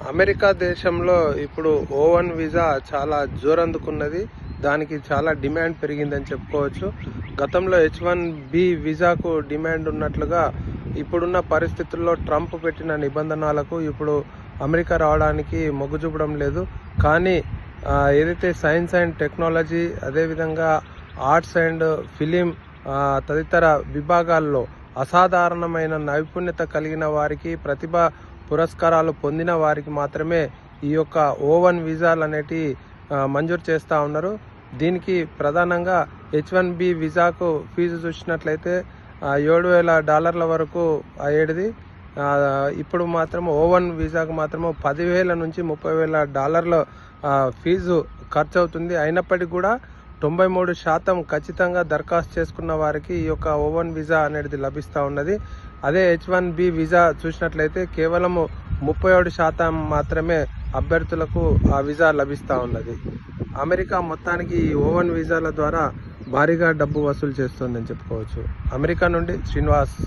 America దేశంలో ఇప్పుడు O1 visa చాలా జోరందుకున్నది. దానికి చాలా డిమాండ్ పెరిగిందని చెప్పుకోవచ్చు. గతంలో H1B వీసాకు డిమాండ్ ఉన్నట్లుగా ఇప్పుడున్న పరిస్థితుల్లో ట్రంప్ పెట్టిన నిబంధనలకు ఇప్పుడు అమెరికా రావడానికి మొగ్గు చూపడం లేదు. కానీ ఏదైతే సైన్స్ అండ్ టెక్నాలజీ, అదేవిధంగా ఆర్ట్స్ అండ్ ఫిలిం తదితర విభాగాల్లో అసాధారణమైన నైపుణ్యత కలిగిన వారికి, ప్రతిభ పురస్కారాలు పొందిన వారికి మాత్రమే ఈ యొక్క O1 వీసాలు అనేటివి మంజూరు చేస్తూ ఉన్నారు. దీనికి ప్రధానంగా H1B వీసాకు ఫీజు చూసినట్లయితే $7,000 వరకు అయ్యేది. ఇప్పుడు మాత్రం O1 వీసాకు మాత్రం 10,000 నుంచి $30,000 ఫీజు ఖర్చు అవుతుంది. అయినప్పటికీ కూడా 93% ఖచ్చితంగా దరఖాస్తు చేసుకున్న వారికి ఈ యొక్క O1 వీసా అనేది లభిస్తూ ఉన్నది. అదే H1B వీసా చూసినట్లయితే కేవలం 37% మాత్రమే అభ్యర్థులకు ఆ వీసా లభిస్తూ ఉన్నది. అమెరికా మొత్తానికి ఈ O1 వీసాల ద్వారా భారీగా డబ్బు వసూలు చేస్తుందని చెప్పుకోవచ్చు. అమెరికా నుండి శ్రీనివాస్.